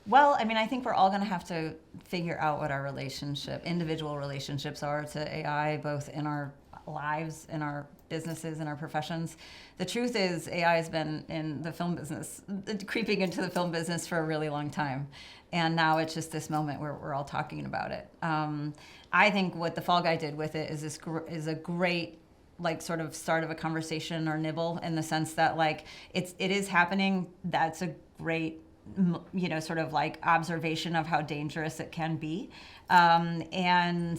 Well, I mean, I think we're all going to have to figure out what our individual relationships are to AI, both in our lives, in our businesses, in our professions. The truth is, AI has been in the film business, creeping into the film business for a really long time. And now it's just this moment where we're all talking about it. I think what the Fall Guy did with it is a great like sort of start of a conversation or nibble, in the sense that like it is happening. That's a great sort of like observation of how dangerous it can be, and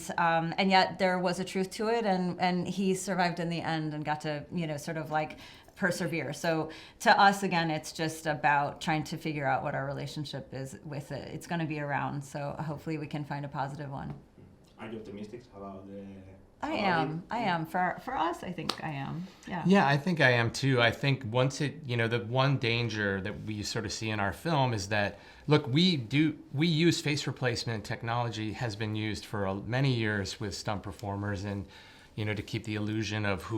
yet there was a truth to it, and he survived in the end and got to sort of like persevere. So to us, again, it's just about trying to figure out what our relationship is with it. It's going to be around, so hopefully we can find a positive one. Are you optimistic about the? I am. For us, I think I am. Yeah. Yeah, I think I am too. I think once the one danger that we sort of see in our film is that, look, we use face replacement technology, has been used for many years with stunt performers, and to keep the illusion of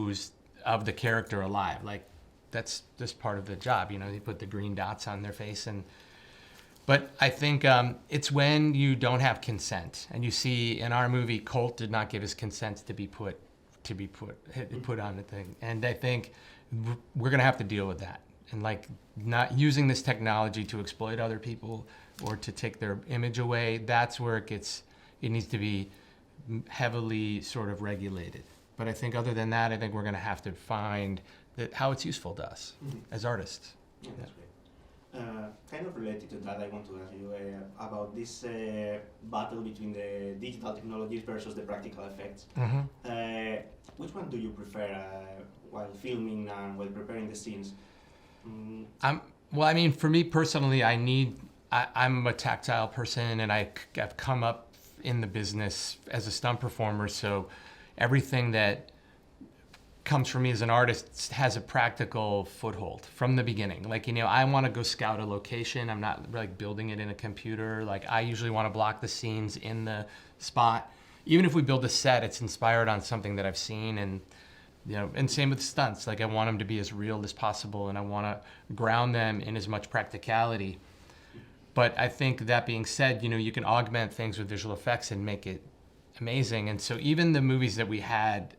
of the character alive. Like that's just part of the job. They put the green dots on their face But I think it's when you don't have consent, and you see in our movie, Colt did not give his consent to be put on the thing, and I think we're gonna have to deal with that, and like not using this technology to exploit other people or to take their image away. That's where it needs to be heavily sort of regulated. But I think other than that, I think we're gonna have to find how it's useful to us as artists. Yeah, that's great. Kind of related to that, I want to ask you about this battle between the digital technologies versus the practical effects. Which one do you prefer while filming and while preparing the scenes? Well, I mean, for me personally, I'm a tactile person, and I've come up in the business as a stunt performer, so everything that comes from me as an artist has a practical foothold from the beginning. Like, I want to go scout a location. I'm not like building it in a computer. Like, I usually want to block the scenes in the spot. Even if we build a set, it's inspired on something that I've seen, and and same with stunts. Like, I want them to be as real as possible, and I want to ground them in as much practicality. But I think that being said, you can augment things with visual effects and make it amazing. And so even the movies that we had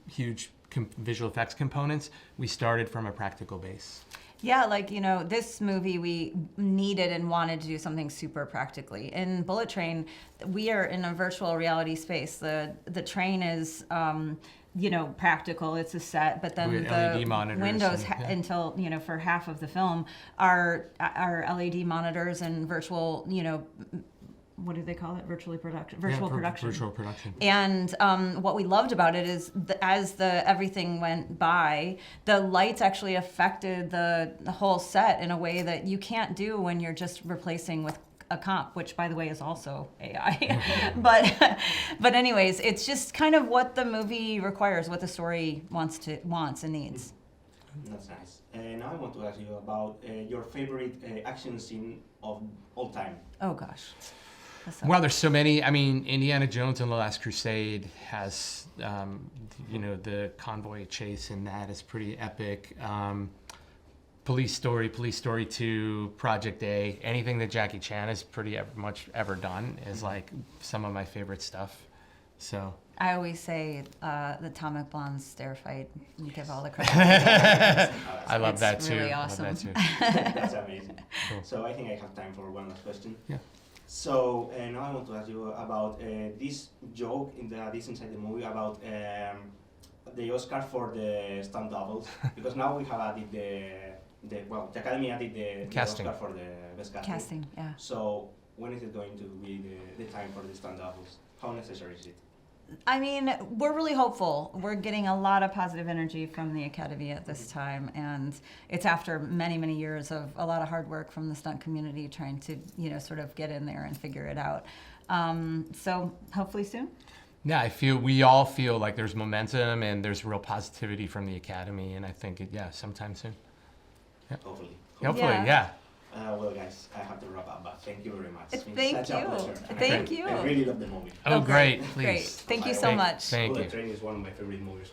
huge visual effects components, we started from a practical base. Yeah, like, this movie, we needed and wanted to do something super practically. In Bullet Train, we are in a virtual reality space. The train is, practical, it's a set, but then LED monitors windows until, for half of the film are LED monitors and virtual, what do they call it? Virtual production. Virtual production. And what we loved about it is as everything went by, the lights actually affected the whole set in a way that you can't do when you're just replacing with a comp, which by the way is also AI. but anyways, it's just kind of what the movie requires, what the story wants and needs. That's nice. Now I want to ask you about your favorite action scene of all time. Oh gosh. Well, there's so many. I mean, Indiana Jones and the Last Crusade has, the convoy chase in that is pretty epic. Police Story 2, Project A, anything that Jackie Chan has pretty much ever done is like some of my favorite stuff. So I always say the Atomic Blonde stair fight. You give all the credit. I love that too. Really awesome. I love that too. That's amazing. Cool. So I think I have time for one last question. Yeah. So now I want to ask you about this joke that is inside the movie about the Oscar for the stunt doubles, because now we have added the Academy added the Oscar for the best casting. Casting, yeah. So when is it going to be the time for the stunt doubles? How necessary is it? I mean, we're really hopeful. We're getting a lot of positive energy from the Academy at this time, and it's after many, many years of a lot of hard work from the stunt community trying to, sort of get in there and figure it out. So hopefully soon. Yeah, we all feel like there's momentum and there's real positivity from the Academy, and I think sometime soon. Yeah. Hopefully, yeah. Well, guys, I have to wrap up, but thank you very much. It's been such a pleasure. Thank you. I really love the movie. Oh, great. Please. Great. Thank you so much. Thank you. Bullet Train is one of my favorite movies.